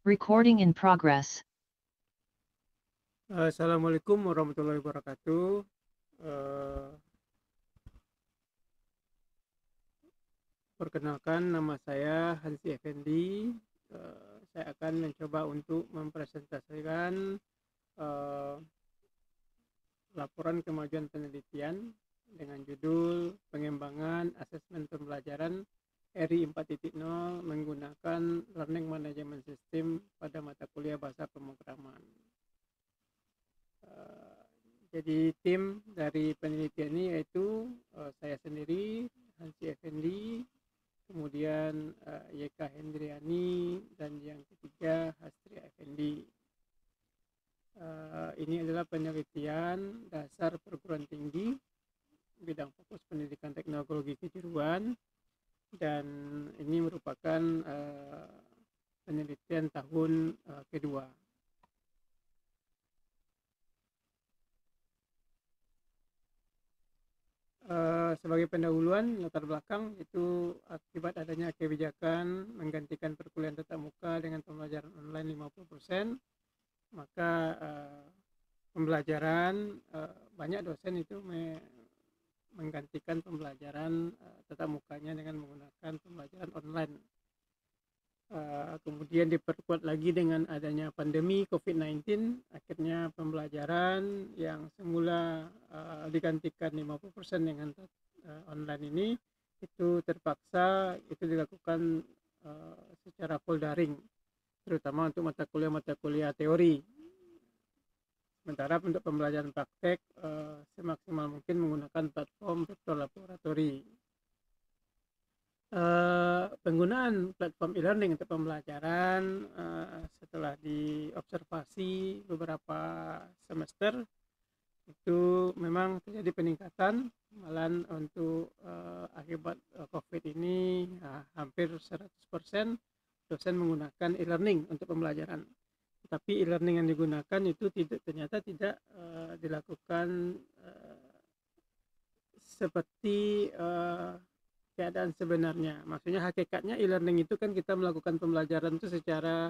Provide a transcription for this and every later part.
Recording in progress. Assalamualaikum warahmatullahi wabarakatuh. Eh, Perkenalkan, nama saya Hansi Effendi. Saya akan mencoba untuk mempresentasikan eh, laporan kemajuan penelitian dengan judul Pengembangan Asesmen Pembelajaran RI 4.0 menggunakan Learning Management System pada mata kuliah Bahasa Pemrograman. Eh, jadi tim dari penelitian ini yaitu saya sendiri, Hansi Effendi, kemudian Yeka Hendriani, dan yang ketiga Hastria Effendi. Ini adalah penelitian dasar perguruan tinggi bidang fokus pendidikan teknologi kejuruan, dan ini merupakan penelitian tahun kedua. Sebagai pendahuluan latar belakang itu akibat adanya kebijakan menggantikan perkuliahan tatap muka dengan pembelajaran online 50%, maka pembelajaran banyak dosen itu menggantikan pembelajaran tatap mukanya dengan menggunakan pembelajaran online. Kemudian diperkuat lagi dengan adanya pandemi COVID-19, akhirnya pembelajaran yang semula digantikan 50% dengan online ini itu terpaksa itu dilakukan secara full daring, terutama untuk mata kuliah teori. Sementara untuk pembelajaran praktek semaksimal mungkin menggunakan platform virtual laboratory. Penggunaan platform e-learning untuk pembelajaran setelah diobservasi beberapa semester itu memang terjadi peningkatan, malahan untuk akibat COVID ini hampir 100% dosen menggunakan e-learning untuk pembelajaran. Tetapi e-learning yang digunakan itu ternyata tidak dilakukan seperti keadaan sebenarnya. Maksudnya hakikatnya e-learning itu kan kita melakukan pembelajaran itu secara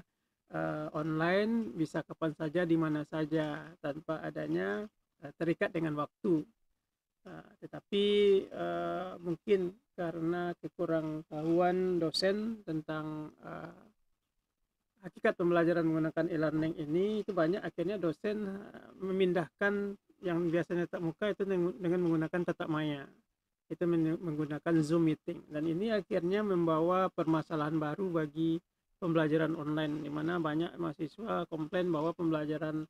online, bisa kapan saja, di mana saja, tanpa adanya terikat dengan waktu. Tetapi mungkin karena kekurang tahuan dosen tentang hakikat pembelajaran menggunakan e-learning ini, itu banyak akhirnya dosen memindahkan yang biasanya tatap muka itu dengan menggunakan tatap maya, itu menggunakan Zoom meeting, dan ini akhirnya membawa permasalahan baru bagi pembelajaran online, di mana banyak mahasiswa komplain bahwa pembelajaran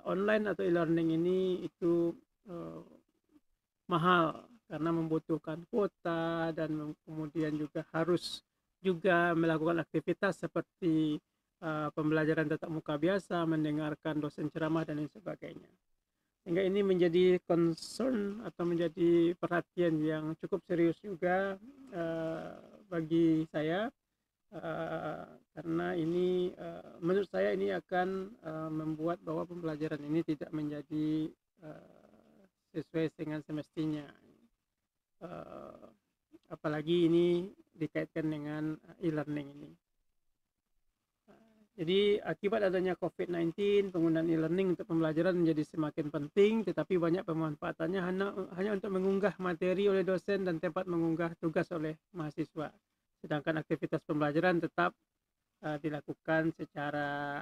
online atau e-learning ini itu mahal karena membutuhkan kuota, dan kemudian juga harus juga melakukan aktivitas seperti pembelajaran tatap muka biasa, mendengarkan dosen ceramah dan lain sebagainya. Sehingga ini menjadi concern atau menjadi perhatian yang cukup serius juga bagi saya, karena ini menurut saya ini akan membuat bahwa pembelajaran ini tidak menjadi sesuai dengan semestinya, apalagi ini dikaitkan dengan e-learning ini. Jadi akibat adanya COVID-19, penggunaan e-learning untuk pembelajaran menjadi semakin penting, tetapi banyak pemanfaatannya hanya untuk mengunggah materi oleh dosen dan tempat mengunggah tugas oleh mahasiswa. Sedangkan aktivitas pembelajaran tetap dilakukan secara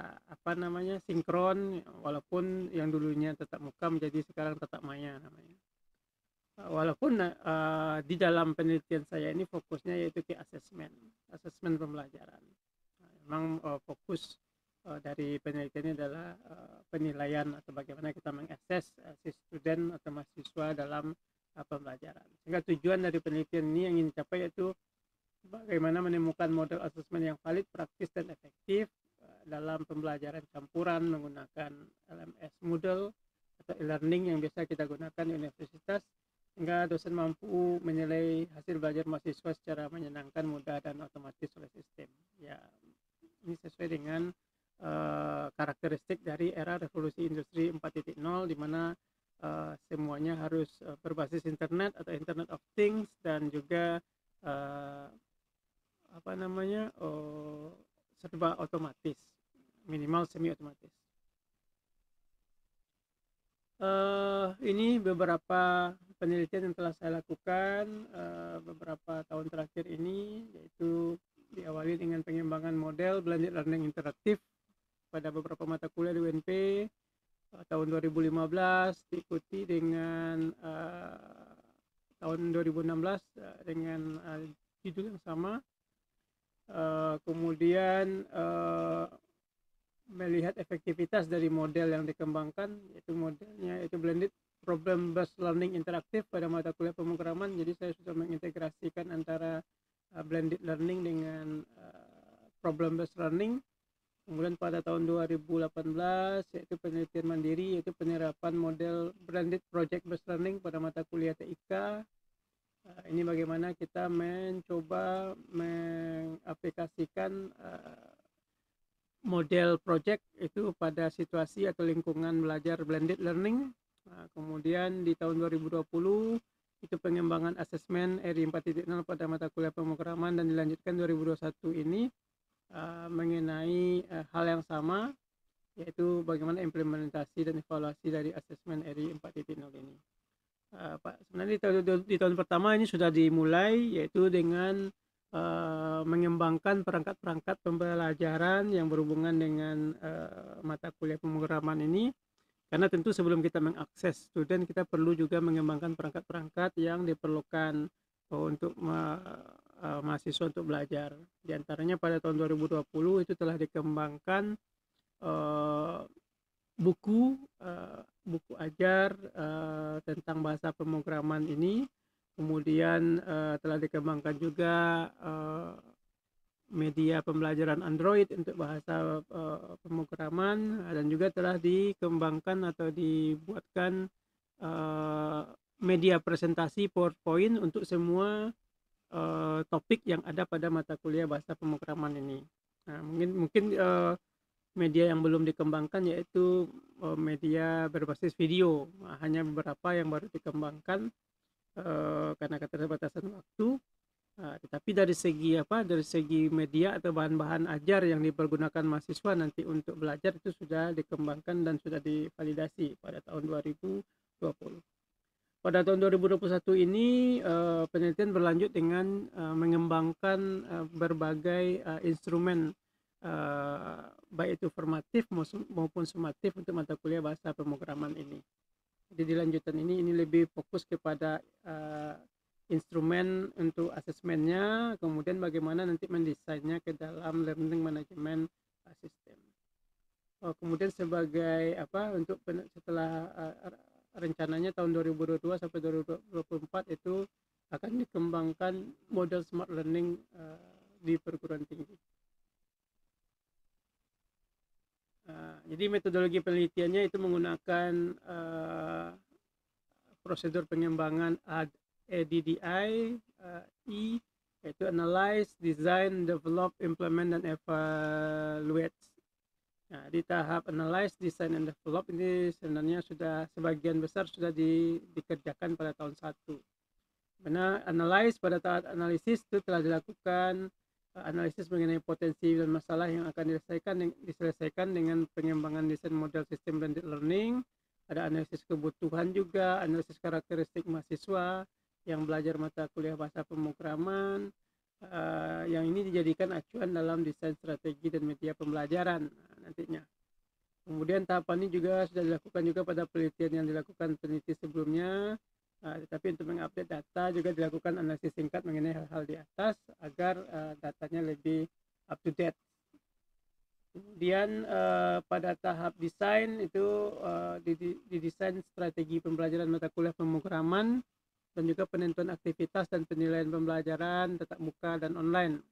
sinkron, walaupun yang dulunya tatap muka menjadi sekarang tatap maya namanya. Walaupun di dalam penelitian saya ini fokusnya yaitu ke asesmen pembelajaran. Memang fokus dari penelitian ini adalah penilaian atau bagaimana kita mengakses si student atau mahasiswa dalam pembelajaran. Sehingga tujuan dari penelitian ini yang ingin dicapai yaitu bagaimana menemukan model asesmen yang valid, praktis, dan efektif dalam pembelajaran campuran menggunakan LMS Moodle atau e-learning yang biasa kita gunakan di universitas, sehingga dosen mampu menilai hasil belajar mahasiswa secara menyenangkan, mudah, dan otomatis oleh sistem. Ya, ini sesuai dengan karakteristik dari era revolusi industri 4.0, di mana semuanya harus berbasis internet atau Internet of Things, dan juga serba otomatis, minimal semi otomatis. Ini beberapa penelitian yang telah saya lakukan beberapa tahun terakhir ini, yaitu diawali dengan pengembangan model blended learning interaktif pada beberapa mata kuliah di UNP tahun 2015, diikuti dengan tahun 2016 dengan judul yang sama. Kemudian melihat efektivitas dari model yang dikembangkan, yaitu modelnya itu blended problem based learning interaktif pada mata kuliah pemrograman. Jadi saya sudah mengintegrasikan antara blended learning dengan problem based learning. Kemudian pada tahun 2018 yaitu penelitian mandiri, yaitu penerapan model blended project based learning pada mata kuliah TIK. Ini bagaimana kita mencoba mengaplikasikan model project itu pada situasi atau lingkungan belajar blended learning. Kemudian di tahun 2020 itu pengembangan asesmen RI 4.0 pada mata kuliah pemrograman, dan dilanjutkan 2021 ini mengenai hal yang sama, yaitu bagaimana implementasi dan evaluasi dari asesmen RI 4.0 ini. Pak, sebenarnya di tahun pertama ini sudah dimulai, yaitu dengan mengembangkan perangkat-perangkat pembelajaran yang berhubungan dengan mata kuliah pemrograman ini, karena tentu sebelum kita mengakses student, kita perlu juga mengembangkan perangkat-perangkat yang diperlukan untuk mahasiswa untuk belajar. Di antaranya pada tahun 2020 itu telah dikembangkan buku ajar tentang bahasa pemrograman ini. Kemudian telah dikembangkan juga media pembelajaran Android untuk bahasa pemrograman, dan juga telah dikembangkan atau dibuatkan media presentasi PowerPoint untuk semua topik yang ada pada mata kuliah bahasa pemrograman ini. Nah, mungkin media yang belum dikembangkan yaitu media berbasis video. Nah, hanya beberapa yang baru dikembangkan karena keterbatasan waktu. Tetapi dari segi media atau bahan-bahan ajar yang dipergunakan mahasiswa nanti untuk belajar itu sudah dikembangkan dan sudah divalidasi pada tahun 2020. Pada tahun 2021 ini penelitian berlanjut dengan mengembangkan berbagai instrumen baik itu formatif maupun sumatif untuk mata kuliah bahasa pemrograman ini. Jadi di lanjutan ini lebih fokus kepada instrumen untuk asesmennya, kemudian bagaimana nanti mendesainnya ke dalam learning management system. Kemudian sebagai untuk setelah rencananya tahun 2022 sampai 2024 itu akan dikembangkan model smart learning di perguruan tinggi. Jadi metodologi penelitiannya itu menggunakan prosedur pengembangan ADDI, yaitu Analyze, Design, Develop, Implement, dan Evaluate. Nah, di tahap Analyze, Design, dan Develop ini sebenarnya sudah sebagian besar sudah dikerjakan pada tahun 1. Karena Analyze pada tahap analisis itu telah dilakukan analisis mengenai potensi dan masalah yang akan diselesaikan dengan pengembangan desain model sistem blended learning. Ada analisis kebutuhan juga, analisis karakteristik mahasiswa yang belajar mata kuliah bahasa pemrograman, yang ini dijadikan acuan dalam desain strategi dan media pembelajaran nantinya. Kemudian tahapan ini juga sudah dilakukan juga pada penelitian yang dilakukan peneliti sebelumnya. Tetapi untuk mengupdate data juga dilakukan analisis singkat mengenai hal-hal di atas agar datanya lebih up to date. Kemudian pada tahap desain itu didesain strategi pembelajaran mata kuliah pemrograman dan juga penentuan aktivitas dan penilaian pembelajaran tatap muka dan online.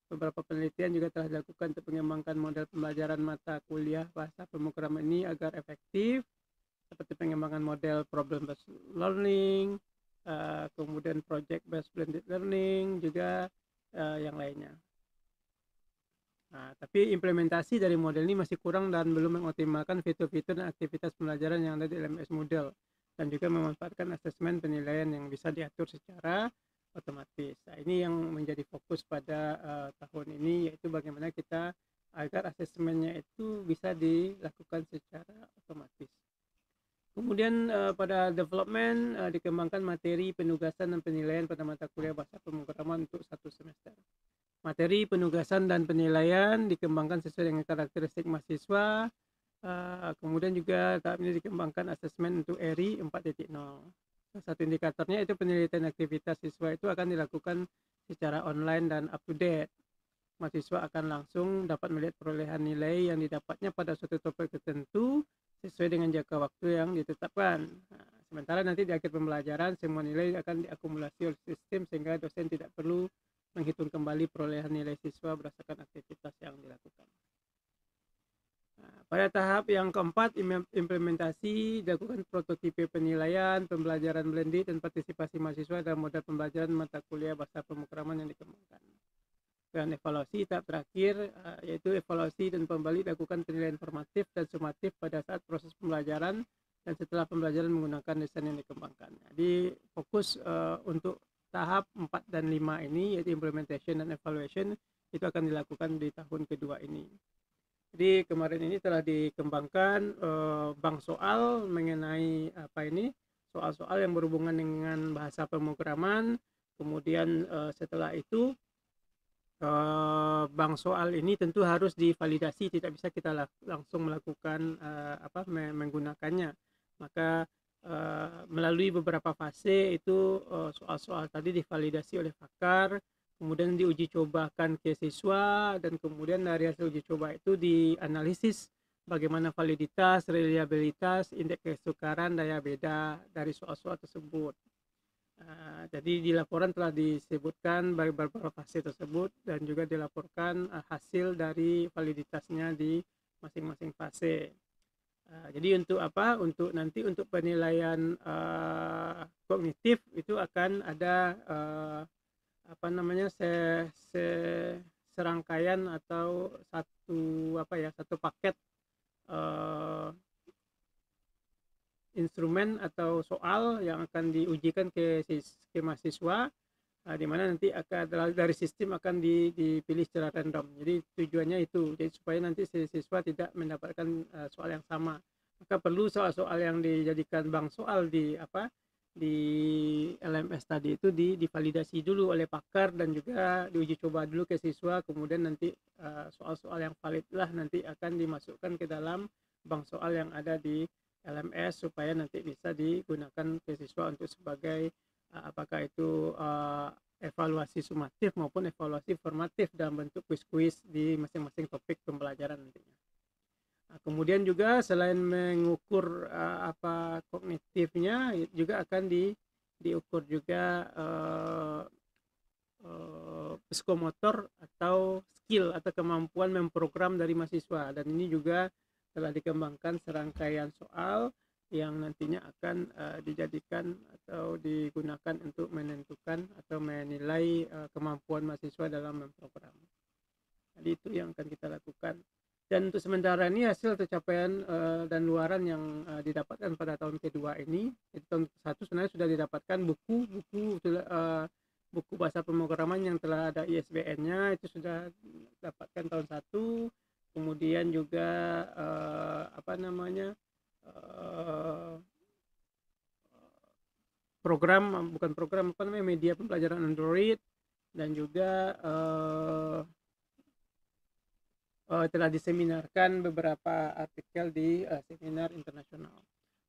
Beberapa penelitian juga telah dilakukan untuk mengembangkan model pembelajaran mata kuliah bahasa pemrograman ini agar efektif, seperti pengembangan model problem based learning, kemudian project based blended learning, juga yang lainnya. Tapi implementasi dari model ini masih kurang dan belum mengoptimalkan fitur-fitur dan aktivitas pembelajaran yang ada di LMS model, dan juga memanfaatkan asesmen penilaian yang bisa diatur secara otomatis. Ini yang menjadi fokus pada tahun ini, yaitu bagaimana kita agar asesmennya itu bisa dilakukan secara otomatis. Kemudian pada development dikembangkan materi penugasan dan penilaian pada mata kuliah bahasa pemrograman untuk 1 semester. Materi penugasan dan penilaian dikembangkan sesuai dengan karakteristik mahasiswa. Kemudian juga tahap ini dikembangkan asesmen untuk ERI 4.0. Salah satu indikatornya itu penelitian aktivitas siswa itu akan dilakukan secara online dan up to date. Mahasiswa akan langsung dapat melihat perolehan nilai yang didapatnya pada suatu topik tertentu sesuai dengan jangka waktu yang ditetapkan. Sementara nanti di akhir pembelajaran semua nilai akan diakumulasi oleh sistem sehingga dosen tidak perlu menghitung kembali perolehan nilai siswa berdasarkan aktivitas yang dilakukan. Pada tahap yang keempat, implementasi dilakukan prototipe penilaian, pembelajaran blended, dan partisipasi mahasiswa dalam modal pembelajaran mata kuliah bahasa pemrograman yang dikembangkan. Dan evaluasi tahap terakhir yaitu evaluasi dan kembali dilakukan penilaian formatif dan sumatif pada saat proses pembelajaran dan setelah pembelajaran menggunakan desain yang dikembangkan. Jadi fokus untuk tahap 4 dan 5 ini yaitu implementation dan evaluation itu akan dilakukan di tahun kedua ini. Jadi kemarin ini telah dikembangkan bank soal mengenai soal-soal yang berhubungan dengan bahasa pemrograman. Kemudian setelah itu bank soal ini tentu harus divalidasi, tidak bisa kita langsung melakukan menggunakannya. Maka melalui beberapa fase itu soal-soal tadi divalidasi oleh pakar, kemudian diuji cobakan ke siswa, dan kemudian dari hasil uji coba itu dianalisis bagaimana validitas, reliabilitas, indeks kesukaran, daya beda dari soal-soal tersebut. Jadi di laporan telah disebutkan beberapa fase tersebut dan juga dilaporkan hasil dari validitasnya di masing-masing fase. Jadi untuk Untuk nanti untuk penilaian kognitif itu akan ada serangkaian atau satu paket instrumen atau soal yang akan diujikan ke mahasiswa, di mana nanti akan dari sistem akan dipilih secara random. Jadi tujuannya itu, jadi supaya nanti siswa tidak mendapatkan soal yang sama. Maka perlu soal-soal yang dijadikan bank soal di LMS tadi itu divalidasi dulu oleh pakar dan juga diuji coba dulu ke siswa. Kemudian nanti soal-soal yang valid lah nanti akan dimasukkan ke dalam bank soal yang ada di LMS supaya nanti bisa digunakan ke siswa untuk sebagai apakah itu evaluasi sumatif maupun evaluasi formatif dalam bentuk kuis-kuis di masing-masing topik pembelajaran nantinya. Kemudian juga selain mengukur kognitifnya juga akan diukur juga psikomotor atau skill atau kemampuan memprogram dari mahasiswa, dan ini juga telah dikembangkan serangkaian soal yang nantinya akan dijadikan atau digunakan untuk menentukan atau menilai kemampuan mahasiswa dalam memprogram. Jadi itu yang akan kita lakukan. Dan untuk sementara ini hasil tercapaian dan luaran yang didapatkan pada tahun kedua ini, tahun 1 sebenarnya sudah didapatkan buku bahasa pemrograman yang telah ada ISBN-nya, itu sudah dapatkan tahun 1. Kemudian juga media pembelajaran Android, dan juga telah diseminarkan beberapa artikel di seminar internasional.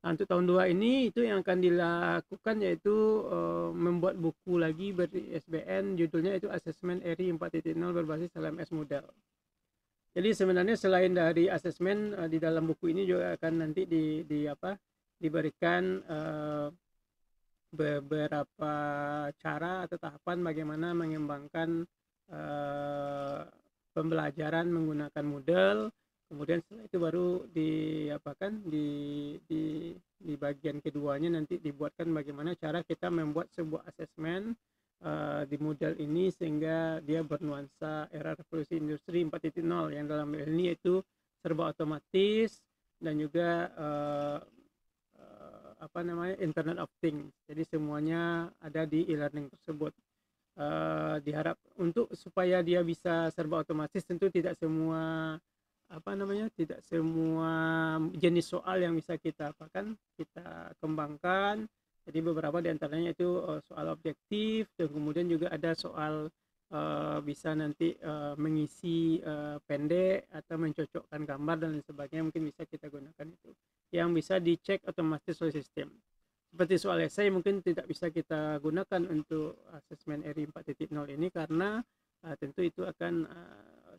Nah, untuk tahun 2 ini itu yang akan dilakukan yaitu membuat buku lagi ber-ISBN, judulnya itu Asesmen ERI 4.0 berbasis LMS model. Jadi sebenarnya selain dari asesmen, di dalam buku ini juga akan nanti diberikan beberapa cara atau tahapan bagaimana mengembangkan pembelajaran menggunakan model. Kemudian setelah itu baru di bagian keduanya nanti dibuatkan bagaimana cara kita membuat sebuah asesmen di model ini sehingga dia bernuansa era revolusi industri 4.0 yang dalam hal ini itu serba otomatis dan juga Internet of Things. Jadi semuanya ada di e-learning tersebut. diharap untuk supaya dia bisa serba otomatis, tentu tidak semua tidak semua jenis soal yang bisa kita kita kembangkan. Jadi beberapa diantaranya itu soal objektif, dan kemudian juga ada soal bisa nanti mengisi pendek atau mencocokkan gambar dan lain sebagainya, mungkin bisa kita gunakan itu yang bisa dicek otomatis oleh sistem. Seperti soal esai mungkin tidak bisa kita gunakan untuk asesmen RI 4.0 ini karena tentu itu akan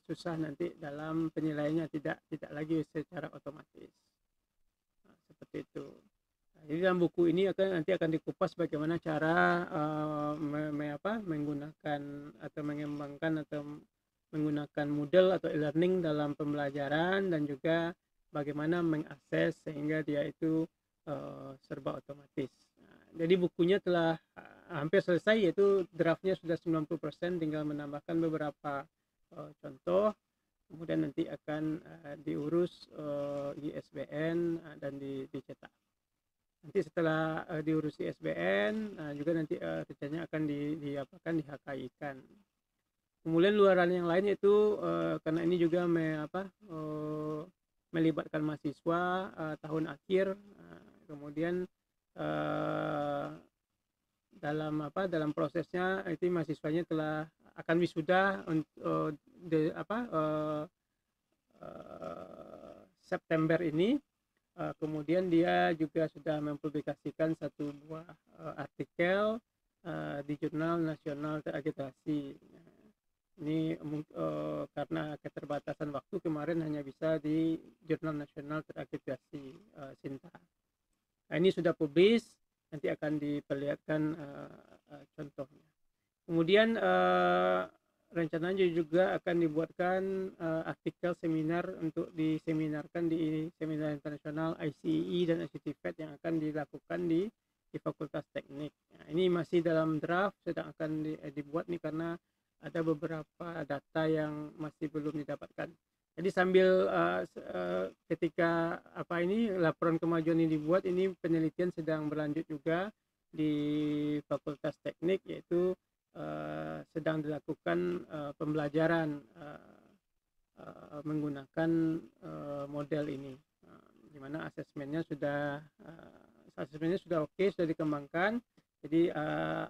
susah nanti dalam penilaiannya, tidak lagi secara otomatis. Seperti itu. Jadi dalam buku ini nanti akan dikupas bagaimana cara menggunakan atau mengembangkan atau menggunakan model atau e-learning dalam pembelajaran, dan juga bagaimana mengakses sehingga dia itu serba otomatis. Jadi bukunya telah hampir selesai, yaitu draftnya sudah 90%, tinggal menambahkan beberapa contoh, kemudian nanti akan diurus ISBN dan dicetak. Nanti setelah diurus ISBN juga nanti kerjanya akan di-HKI-kan. Kemudian luaran yang lain itu karena ini juga melibatkan mahasiswa tahun akhir, kemudian dalam prosesnya itu mahasiswanya telah akan wisuda September ini. Kemudian dia juga sudah mempublikasikan satu buah artikel di Jurnal Nasional Terakreditasi. Ini karena keterbatasan waktu kemarin hanya bisa di Jurnal Nasional Terakreditasi Sinta. Nah, ini sudah publis, nanti akan diperlihatkan contohnya. Kemudian rencananya juga akan dibuatkan artikel seminar untuk diseminarkan di seminar internasional ICEE dan ICTFET yang akan dilakukan di Fakultas Teknik. Nah, ini masih dalam draft, sedang akan dibuat nih karena ada beberapa data yang masih belum didapatkan. Jadi sambil ketika laporan kemajuan ini dibuat, ini penelitian sedang berlanjut juga di Fakultas Teknik, yaitu sedang dilakukan pembelajaran menggunakan model ini, di mana asesmennya sudah oke, sudah dikembangkan. Jadi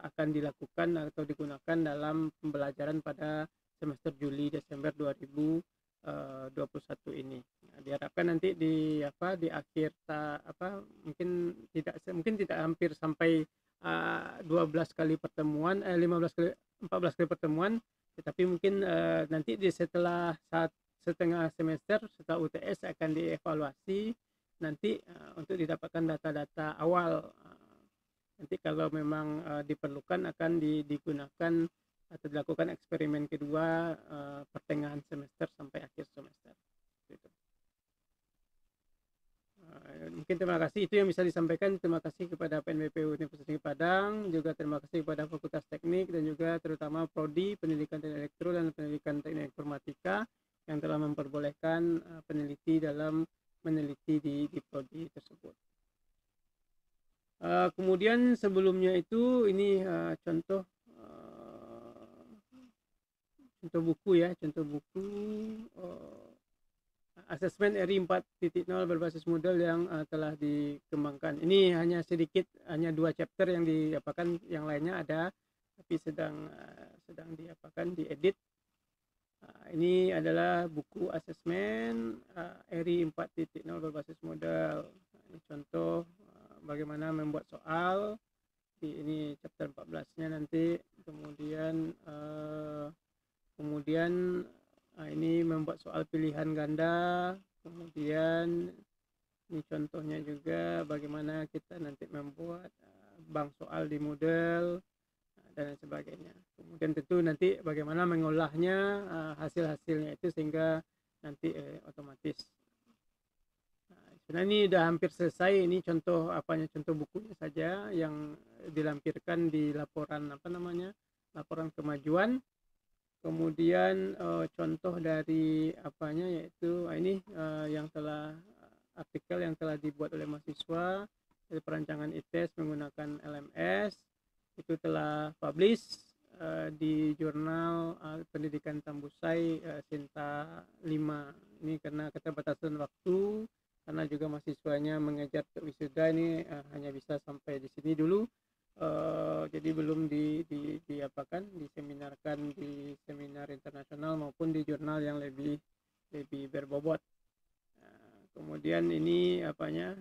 akan dilakukan atau digunakan dalam pembelajaran pada semester Juli Desember 2021 ini. Nah, diharapkan nanti di akhir mungkin tidak hampir sampai 12 kali pertemuan, 14 kali pertemuan, tetapi mungkin nanti setelah setengah semester setelah UTS akan dievaluasi nanti untuk didapatkan data-data awal. Nanti kalau memang diperlukan akan digunakan atau dilakukan eksperimen kedua pertengahan semester sampai akhir semester. Gitu. Mungkin terima kasih, itu yang bisa disampaikan. Terima kasih kepada PNBP Universitas Negeri Padang, juga terima kasih kepada Fakultas Teknik, dan juga terutama Prodi Pendidikan Teknik Elektro dan Pendidikan Teknik Informatika yang telah memperbolehkan peneliti dalam meneliti di Prodi tersebut. Kemudian sebelumnya itu ini contoh buku ya, asesmen RI 4.0 berbasis model yang telah dikembangkan. Ini hanya sedikit, hanya 2 chapter yang diapakan, yang lainnya ada tapi sedang diedit. Ini adalah buku asesmen RI 4.0 berbasis model. Ini contoh bagaimana membuat soal. Ini chapter 14-nya nanti. Kemudian ini membuat soal pilihan ganda. Kemudian ini contohnya juga bagaimana kita nanti membuat bank soal di model dan sebagainya. Kemudian tentu nanti bagaimana mengolahnya, hasil-hasilnya itu sehingga nanti otomatis. Sebenarnya ini sudah hampir selesai. Ini contoh bukunya saja yang dilampirkan di laporan laporan kemajuan. Kemudian contoh dari yaitu ini artikel yang telah dibuat oleh mahasiswa dari perancangan ITES menggunakan LMS, itu telah publish di jurnal pendidikan Tambusai Sinta 5. Ini karena keterbatasan waktu, karena juga mahasiswanya mengejar ke wisuda ini hanya bisa sampai di sini dulu. Jadi belum diapakan, diseminarkan di seminar internasional maupun di jurnal yang lebih berbobot. Kemudian ini namanya,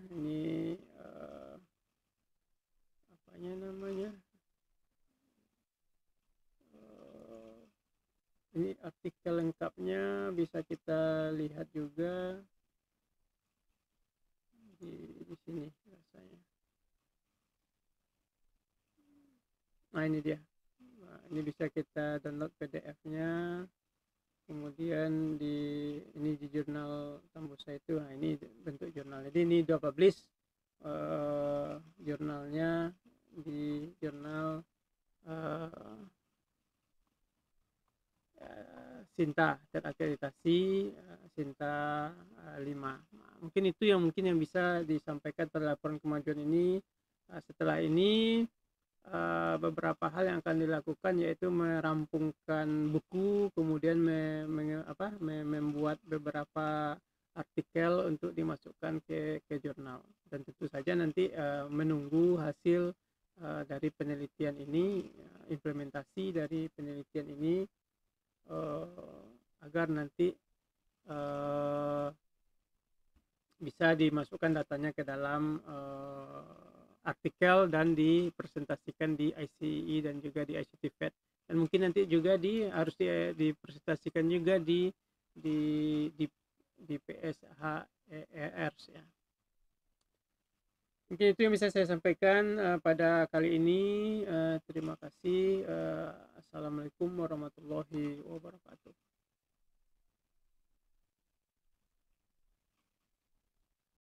ini artikel lengkapnya bisa kita lihat juga di sini rasanya. Nah ini dia. Nah, ini bisa kita download PDF-nya. Kemudian ini di jurnal Tambusa itu, nah ini bentuk jurnal. Jadi ini udah publish jurnalnya di jurnal Sinta terakreditasi Sinta 5. Nah, mungkin itu yang bisa disampaikan pada laporan kemajuan ini. Setelah ini beberapa hal yang akan dilakukan yaitu merampungkan buku, kemudian membuat beberapa artikel untuk dimasukkan ke jurnal, dan tentu saja nanti menunggu hasil dari penelitian ini, implementasi dari penelitian ini, agar nanti bisa dimasukkan datanya ke dalam artikel dan dipresentasikan di ICE dan juga di ICT-FED, dan mungkin nanti juga harus dipresentasikan juga di PSHERS ya. Mungkin itu yang bisa saya sampaikan pada kali ini. Terima kasih. Assalamualaikum warahmatullahi wabarakatuh.